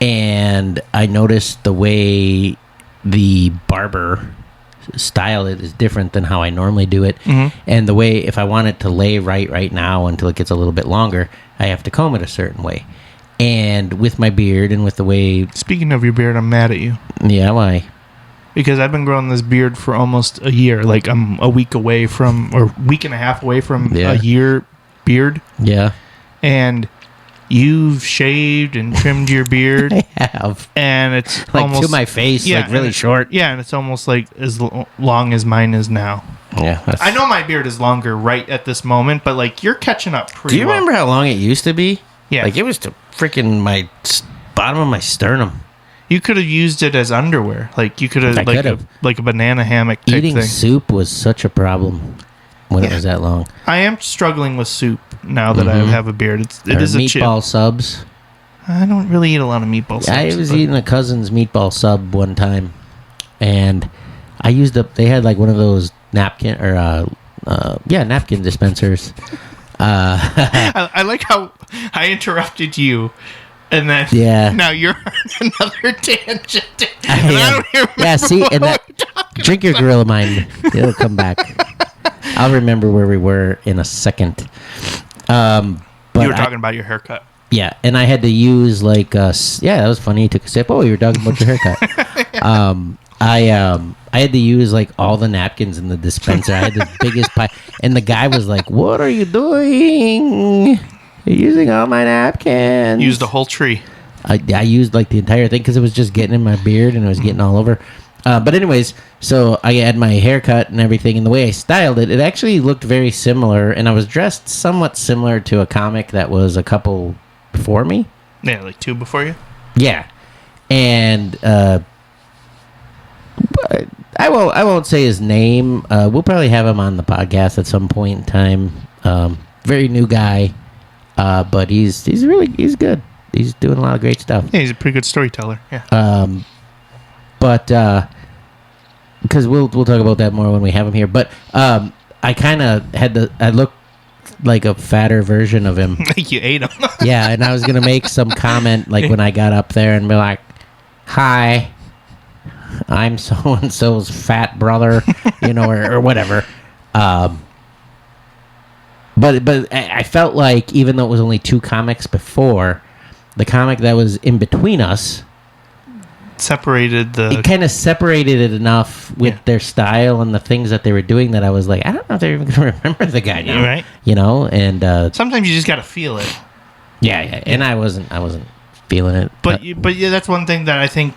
and I noticed the way the barber style it is different than how I normally do it. And the way, if I want it to lay right now until it gets a little bit longer, I have to comb it a certain way. And with my beard and with the way... Speaking of your beard, I'm mad at you. Yeah, why? Because I've been growing this beard for almost a year. Like, I'm a week away from, or week and a half away from a year beard. Yeah. And you've shaved and trimmed your beard. I have. And it's like almost... to my face, like really short. Yeah, and it's almost like as long as mine is now. Yeah. I know my beard is longer right at this moment, but, like, you're catching up pretty Do you remember how long it used to be? Yeah. Like, it was to freaking my bottom of my sternum. You could have used it as underwear. Like, you could have, like a banana hammock type Eating thing. soup was such a problem when it was that long. I am struggling with soup now that I have a beard. It is a chip. Meatball subs. I don't really eat a lot of meatball subs. I was eating a cousin's meatball sub one time, and I used up. They had like one of those napkin napkin dispensers. I like how I interrupted you, and then now you're on another tangent. And I don't even remember see, what and that we're talking drink your Gorilla Mind. It'll come back. I'll remember where we were in a second. But you were talking about your haircut. Yeah, and I had to use like that was funny. You took a sip. Oh, you were talking about your haircut. I had to use like all the napkins in the dispenser. I had the biggest pie, and the guy was like, "What are you doing? You're using all my napkins." Used the whole tree. I used like the entire thing because it was just getting in my beard and it was getting all over. But anyways, so I had my haircut and everything, and the way I styled it, it actually looked very similar, and I was dressed somewhat similar to a comic that was a couple before me. Yeah, like 2 before you. Yeah, and I won't say his name. We'll probably have him on the podcast at some point in time. Very new guy, but he's good. He's doing a lot of great stuff. Yeah, he's a pretty good storyteller. Yeah. But because we'll talk about that more when we have him here. But I kind of I looked like a fatter version of him. You ate him. Yeah, and I was gonna make some comment like when I got up there and be like, "Hi, I'm so and so's fat brother," or whatever. But I felt like even though it was only 2 comics before, the comic that was in between us it kind of separated it enough with their style and the things that they were doing that I was like, I don't know if they're even going to remember the guy now, right? And sometimes you just got to feel it. Yeah, and I wasn't feeling it. But yeah, that's one thing that I think,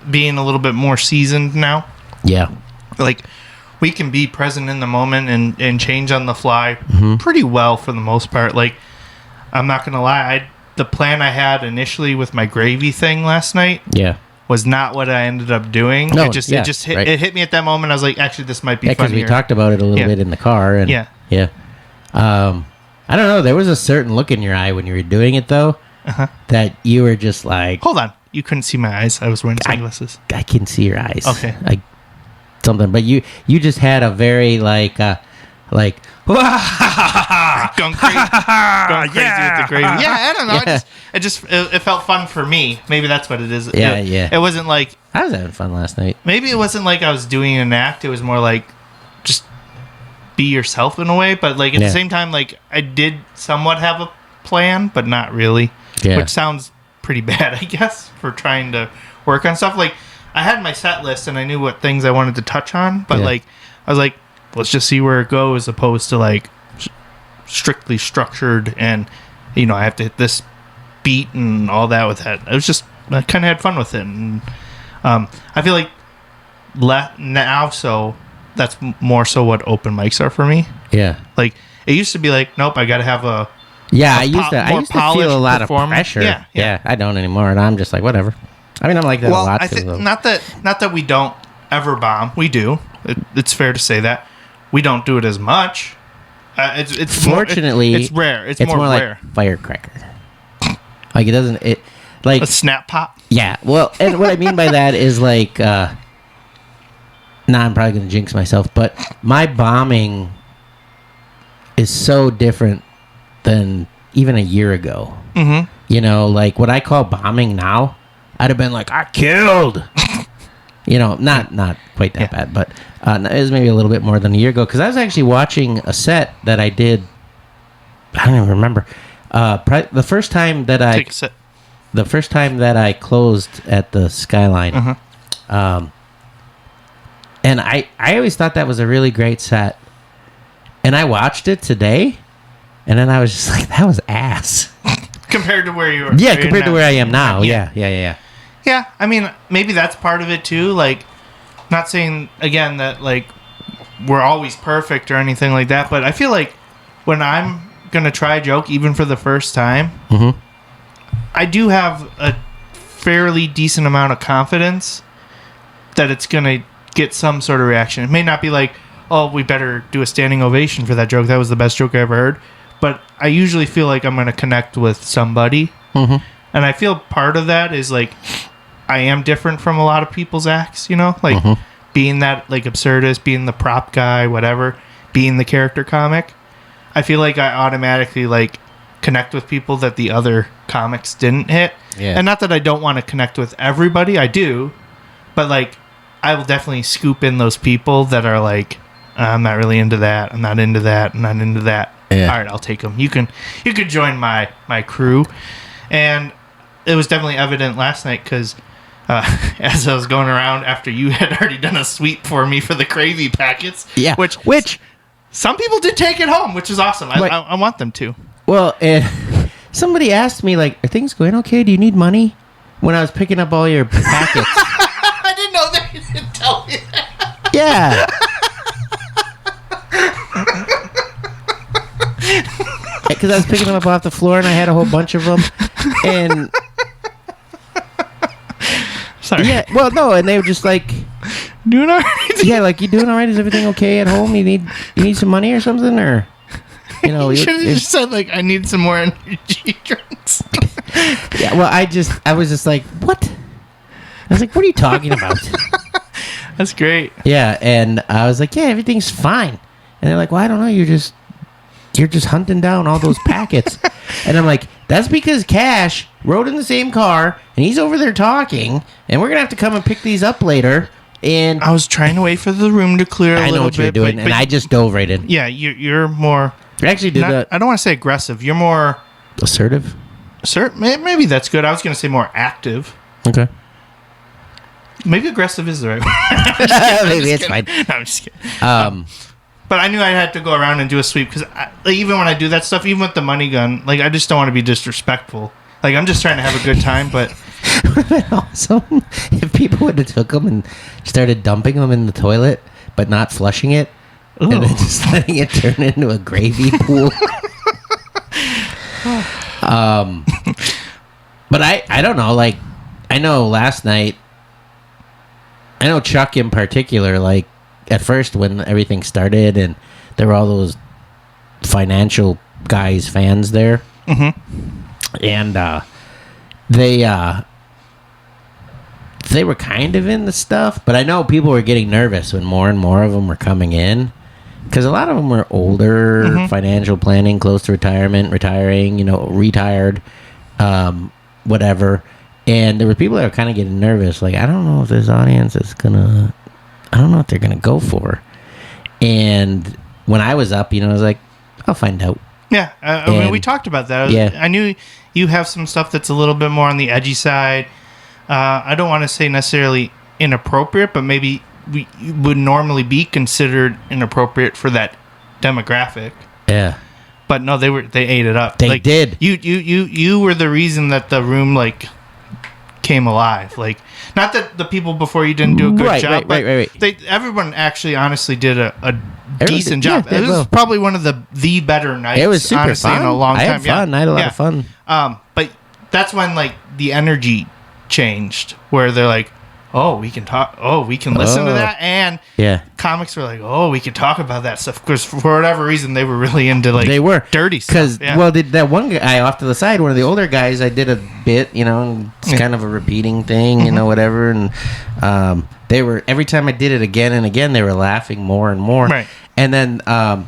being a little bit more seasoned now. Yeah, like we can be present in the moment and change on the fly pretty well for the most part. Like, I'm not gonna lie, the plan I had initially with my gravy thing last night, was not what I ended up doing. No, it hit me at that moment. I was like, actually, this might be funnier. because we talked about it a little bit in the car. And I don't know. There was a certain look in your eye when you were doing it, though, that you were just like, hold on, you couldn't see my eyes. I was wearing sunglasses. I can see your eyes. Okay, something, but you just had a very like going crazy with the gravy. Yeah, I don't know. It felt fun for me. Maybe that's what it is. It wasn't like I was having fun last night. Maybe it wasn't like I was doing an act. It was more like just be yourself in a way. But like at the same time, like I did somewhat have a plan, but not really. Yeah. Which sounds pretty bad, I guess, for trying to work on stuff. Like I had my set list and I knew what things I wanted to touch on, but like I was like, let's just see where it goes, opposed to like strictly structured and I have to hit this beat and all that with that. It was just I kind of had fun with it, and I feel like now that's more so what open mics are for me. Yeah, like it used to be like, nope, I got to have a I used to feel a lot of pressure. Yeah, I don't anymore, and I'm just like whatever. I mean, I'm like that a lot. I think not that we don't ever bomb. We do. It's fair to say that. We don't do it as much. It's fortunately it's rare. It's more rare. Like firecracker. Like it doesn't. It like a snap pop. Yeah. Well, and what I mean by that is like. I'm probably gonna jinx myself, but my bombing is so different than even a year ago. Mm-hmm. Like what I call bombing now I'd have been like, I killed. Not quite that bad, but it was maybe a little bit more than a year ago, because I was actually watching a set that I did. I don't even remember. The first time that Take a sip. the first time that I closed at the Skyline, and I always thought that was a really great set, and I watched it today, and then I was just like, that was ass. Compared to where you were. Yeah, compared to where I am now. Yeah. Yeah, I mean, maybe that's part of it too. Like, not saying again that like we're always perfect or anything like that, but I feel like when I'm gonna try a joke, even for the first time, I do have a fairly decent amount of confidence that it's gonna get some sort of reaction. It may not be like, oh, we better do a standing ovation for that joke. That was the best joke I ever heard. But I usually feel like I'm gonna connect with somebody, and I feel part of that is like, I am different from a lot of people's acts, like being that like absurdist, being the prop guy, whatever, being the character comic. I feel like I automatically like connect with people that the other comics didn't hit. Yeah. And not that I don't want to connect with everybody, I do, but like I will definitely scoop in those people that are like, I'm not really into that, I'm not into that, I'm not into that. Yeah. All right, I'll take them. You can join my crew. And it was definitely evident last night because as I was going around after you had already done a sweep for me for the gravy packets. Yeah. Which some people did take it home, which is awesome. I want them to. Well, and somebody asked me, like, are things going okay? Do you need money? When I was picking up all your packets. I didn't know that. You didn't tell me that. Yeah. Because I was picking them up off the floor and I had a whole bunch of them. And... Sorry. Yeah, well, no, and they were just like... Doing all right? Yeah, like, you doing all right? Is everything okay at home? You need some money or something? Or, you should have just said, like, I need some more energy drinks. Yeah, well, I was just like, what? I was like, what are you talking about? That's great. Yeah, and I was like, yeah, everything's fine. And they're like, well, I don't know, you're just hunting down all those packets. And I'm like, that's because Cash rode in the same car, and he's over there talking, and we're going to have to come and pick these up later. And I was trying to wait for the room to clear a little bit. I know what you're doing, and I just dove right in. Yeah, you're more... You actually did that. I don't want to say aggressive. You're more... Assertive? Maybe that's good. I was going to say more active. Okay. Maybe aggressive is the right word. Maybe it's fine. No, I'm just kidding. But I knew I had to go around and do a sweep because even when I do that stuff, even with the money gun, like I just don't want to be disrespectful. Like I'm just trying to have a good time. But would have been awesome if people would have took them and started dumping them in the toilet, but not flushing it, and then just letting it turn into a gravy pool. But I don't know. Like I know last night. I know Chuck in particular, like, at first when everything started and there were all those financial guys, fans there. And they were kind of in the stuff, but I know people were getting nervous when more and more of them were coming in. Because a lot of them were older, financial planning, close to retirement, retiring, retired, whatever. And there were people that were kind of getting nervous. Like, I don't know if this audience is I don't know what they're going to go for. And when I was up, I was like, I'll find out. Yeah. I mean, we talked about that. I knew you have some stuff that's a little bit more on the edgy side. I don't want to say necessarily inappropriate, but maybe we would normally be considered inappropriate for that demographic. Yeah. But no, they ate it up. They did. You were the reason that the room, like, came alive. Like, not that the people before you didn't do a good job, but everyone actually honestly did a decent job. It was probably one of the better nights. It was super honestly, fun. In a long time. I had fun. I had a lot of fun. But that's when like the energy changed, where they're like, oh, we can talk. Oh, we can listen to that. And comics were like, oh, we can talk about that stuff. Because for whatever reason, they were really into like dirty stuff. Because, that one guy off to the side, one of the older guys, I did a bit, it's kind of a repeating thing, whatever. And they were, every time I did it again and again, they were laughing more and more. Right. And then I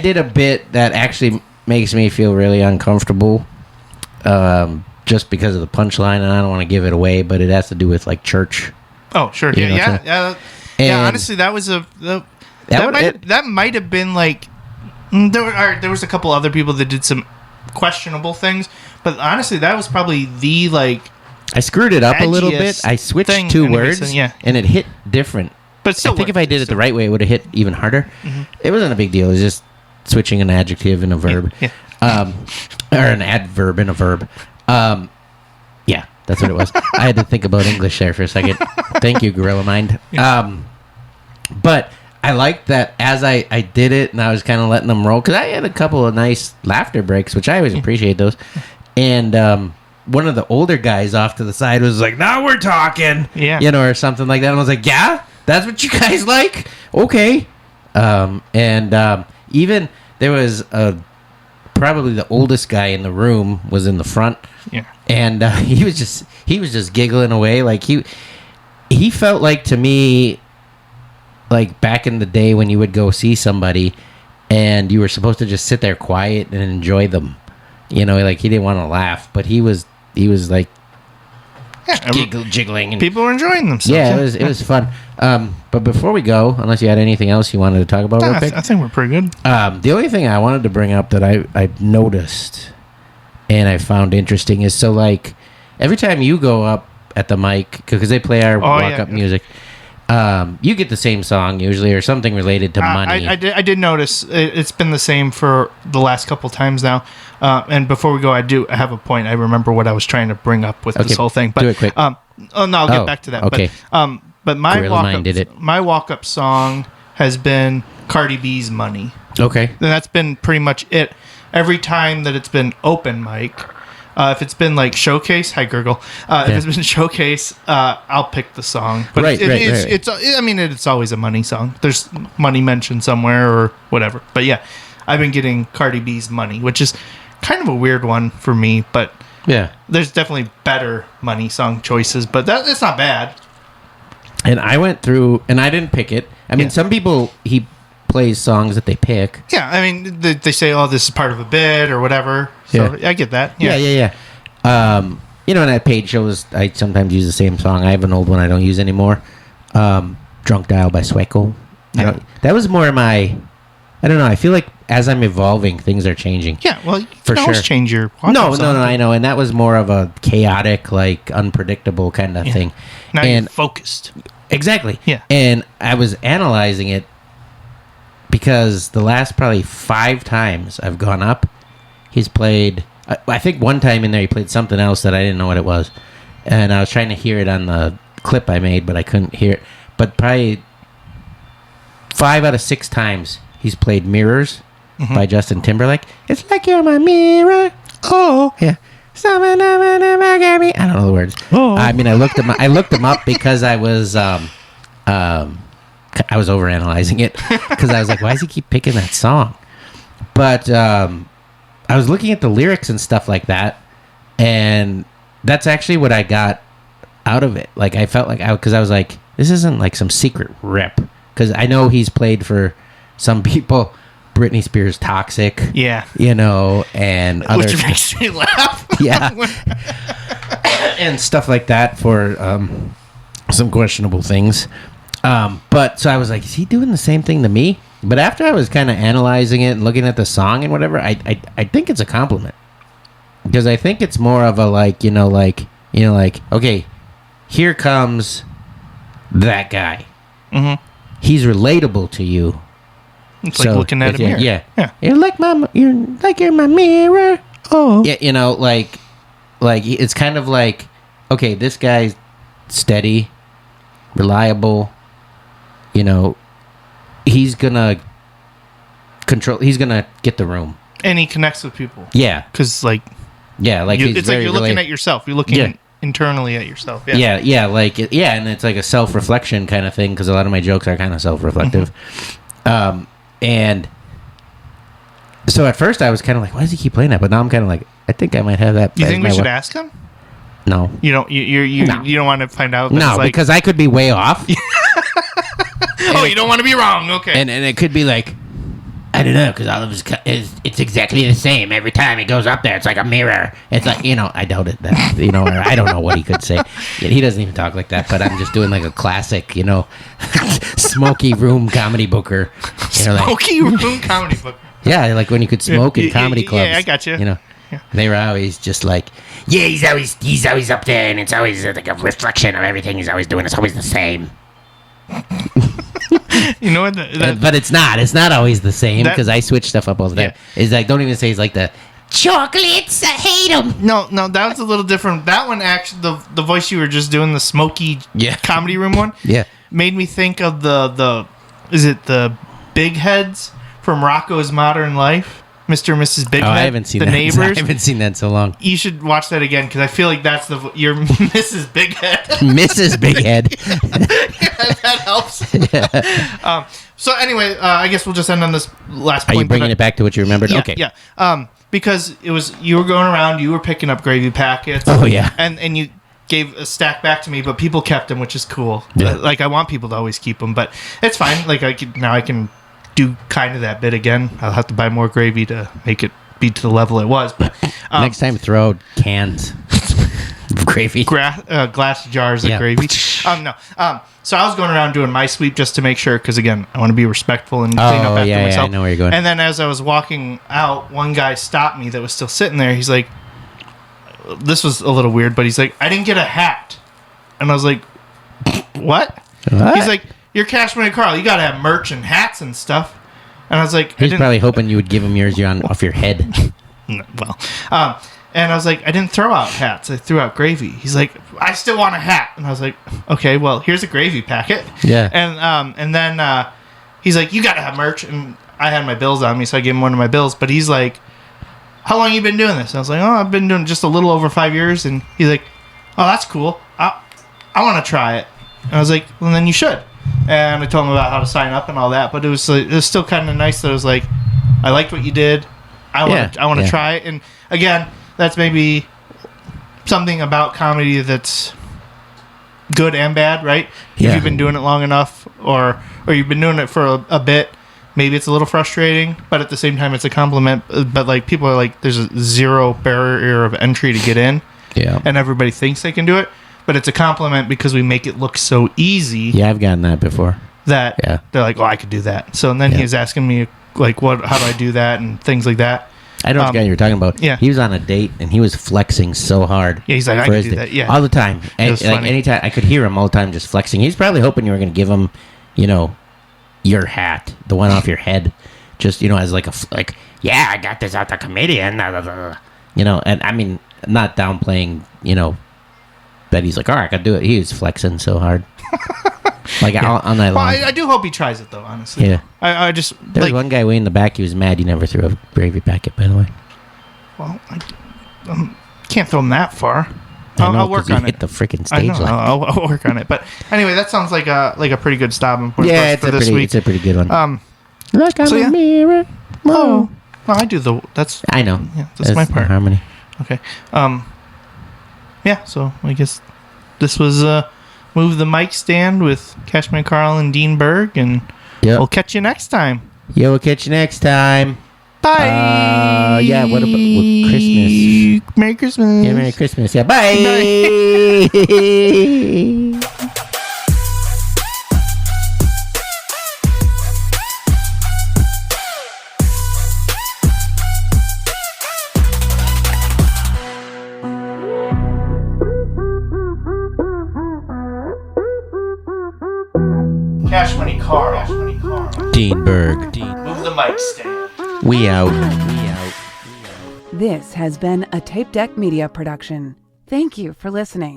did a bit that actually makes me feel really uncomfortable. just because of the punchline, and I don't want to give it away, but it has to do with like church. Oh, sure. You know, Yeah. Honestly, that was that might have been like there was a couple other people that did some questionable things, but honestly, that was probably the like. I screwed it up a little bit. I switched two words, and it hit different. But still, I think if I did it the right way, it would have hit even harder. Mm-hmm. It wasn't a big deal. It was just switching an adjective and a verb, or an adverb and a verb. Yeah, that's what it was. I had to think about English there for a second. Thank you, Gorilla Mind. But I liked that as I did it, and I was kind of letting them roll, because I had a couple of nice laughter breaks, which I always appreciate those. And one of the older guys off to the side was like, "Now we're talking," or something like that. And I was like, "Yeah, that's what you guys like? Okay." Even there was probably the oldest guy in the room was in the front, and he was just giggling away, like he felt like, to me, like back in the day when you would go see somebody and you were supposed to just sit there quiet and enjoy them, like he didn't want to laugh, but he was like jiggling, and people were enjoying themselves. Yeah, it was fun. But before we go, unless you had anything else you wanted to talk about real quick, I think we're pretty good. The only thing I wanted to bring up that I noticed and I found interesting is, so like every time you go up at the mic, because they play our walk-up music, you get the same song usually, or something related to money. I did notice it's been the same for the last couple times now. And before we go, I have a point. I remember what I was trying to bring up with this whole thing. But, do it quick. I'll get back to that. Okay. But my walk-up song has been Cardi B's Money. Okay. And that's been pretty much it. Every time that it's been open mic, if it's been like showcase, hi Gurgle. If it's been showcase, I'll pick the song. But it's always a money song. There's money mentioned somewhere or whatever. But yeah, I've been getting Cardi B's Money, which is kind of a weird one for me. But yeah, there's definitely better money song choices. But it's not bad. And I went through, and I didn't pick it. I mean, some people, he plays songs that they pick. Yeah, I mean, they say, "Oh, this is part of a bit" or whatever. So I get that. Yeah. And at paid shows, I sometimes use the same song. I have an old one I don't use anymore. "Drunk Dial" by Sweco. Yeah. That was more my. I don't know. I feel like as I'm evolving, things are changing. Yeah, well, you for can sure. always change your. No, I know, and that was more of a chaotic, like unpredictable kind of thing. Now you're focused. Exactly. Yeah. And I was analyzing it because the last probably 5 times I've gone up, he's played. I think one time in there he played something else that I didn't know what it was, and I was trying to hear it on the clip I made, but I couldn't hear it. But probably 5 out of 6 times he's played "Mirrors" by Justin Timberlake. It's like you're my mirror. Oh, yeah. I don't know the words. Oh. I mean, I looked them up because I was overanalyzing it, because I was like, why does he keep picking that song? But I was looking at the lyrics and stuff like that, and that's actually what I got out of it. Like, I felt like because I was like, this isn't like some secret rip, because I know he's played for some people. Britney Spears' "Toxic," and other, which makes me laugh. Yeah, and stuff like that for some questionable things. But so I was like, is he doing the same thing to me? But after I was kind of analyzing it and looking at the song and whatever, I think it's a compliment, because I think it's more of a like okay, here comes that guy. Mm-hmm. He's relatable to you. It's like looking at a mirror. Yeah. You're like you're my mirror. Oh. Yeah, like it's kind of like, okay, this guy's steady, reliable. He's gonna get the room. And he connects with people. Yeah. Because it's like you're looking at yourself. You're looking internally at yourself. Yeah. Yeah. And it's like a self-reflection kind of thing, because a lot of my jokes are kind of self-reflective. Mm-hmm. And so at first I was kind of like, why does he keep playing that? But now I'm kind of like, I think I might have that. You think we should ask him? No. You don't. You don't want to find out. No, because I could be way off. You don't want to be wrong. Okay. And it could be like, I don't know, because all of his it's exactly the same every time he goes up there. It's like a mirror. It's like, I doubt it. That, or I don't know what he could say. Yeah, he doesn't even talk like that, but I'm just doing like a classic, smoky room comedy booker. Smoky room comedy booker. Yeah, like when you could smoke in comedy clubs. Yeah, I got you. Yeah. They were always just like, yeah, he's always up there, and it's always like a reflection of everything he's always doing. It's always the same. You know what? But it's not. It's not always the same because I switch stuff up all the time. Yeah. It's like, don't even say it's like the chocolates. I hate them. No, that was a little different. That one actually, the voice you were just doing, the smoky comedy room one, made me think of is it the Big Heads from Rocko's Modern Life? Mr. and Mrs. Big Head. I haven't seen the that. Neighbors. I haven't seen that in so long. You should watch that again because I feel like that's your Mrs. Big Head. Mrs. Big Head. Yeah, that helps. Yeah. So anyway, I guess we'll just end on this last point. Are you bringing it back to what you remembered? Yeah, okay. Yeah. Because you were going around, you were picking up gravy packets. Oh yeah. And you gave a stack back to me, but people kept them, which is cool. Yeah. Like I want people to always keep them, but it's fine. Like I can do kind of that bit again. I'll have to buy more gravy to make it be to the level it was. But next time, throw out cans of gravy, glass jars of gravy. No. So I was going around doing my sweep just to make sure, because again, I want to be respectful and clean up after myself. Yeah, I know where you're going. And then as I was walking out, one guy stopped me that was still sitting there. He's like, this was a little weird, but he's like, I didn't get a hat. And I was like, what? He's like, you're Cash Money Karl. You got to have merch and hats and stuff. And I was like, he's probably hoping you would give him yours off your head. Well, and I was like, I didn't throw out hats. I threw out gravy. He's like, I still want a hat. And I was like, okay, well, here's a gravy packet. Yeah. And then he's like, you got to have merch. And I had my bills on me, so I gave him one of my bills. But he's like, how long you been doing this? And I was like, I've been doing just a little over 5 years. And he's like, oh, that's cool. I want to try it. And I was like, well, then you should. And I told him about how to sign up and all that. But it was still kind of nice that it was like, I liked what you did. I want to try it. And again, that's maybe something about comedy that's good and bad, right? Yeah. If you've been doing it long enough, or you've been doing it for a bit, maybe it's a little frustrating, but at the same time, it's a compliment. But like, people are like, there's a zero barrier of entry to get in, and everybody thinks they can do it. But it's a compliment because we make it look so easy. Yeah, I've gotten that before. That they're like, oh, I could do that. So and then he was asking me like, how do I do that and things like that. I know what guy you were talking about. Yeah, he was on a date and he was flexing so hard. Yeah, he's like, I can do that. Yeah, all the time. And like anytime, I could hear him all the time just flexing. He's probably hoping you were going to give him, your hat, the one off your head, just as like yeah, I got this out the comedian. And I mean, not downplaying, that he's like, all right, I can do it. He was flexing so hard. Like on that long. I do hope he tries it though, honestly. Yeah. I just there was one guy way in the back. He was mad. He never threw a gravy packet. By the way. Well, I can't throw him that far. I'll work on it. Hit the freaking stage. I know. I'll work on it. But anyway, that sounds like a pretty good stopping point for this week. It's a pretty good one. Like on a mirror. Oh, well, I do that's. I know. Yeah, that's my part. Harmony. Okay. Yeah. So I guess this was Move the Mic Stand with Cash Money Karl and Dean Berg, and we'll catch you next time. Yeah, we'll catch you next time. Bye. Yeah, what about Christmas? Merry Christmas. Yeah, Merry Christmas. Yeah, bye. Cash Money Karl. Dean Berg. Move the Mic Stand. We out. This has been a Tape Deck Media production. Thank you for listening.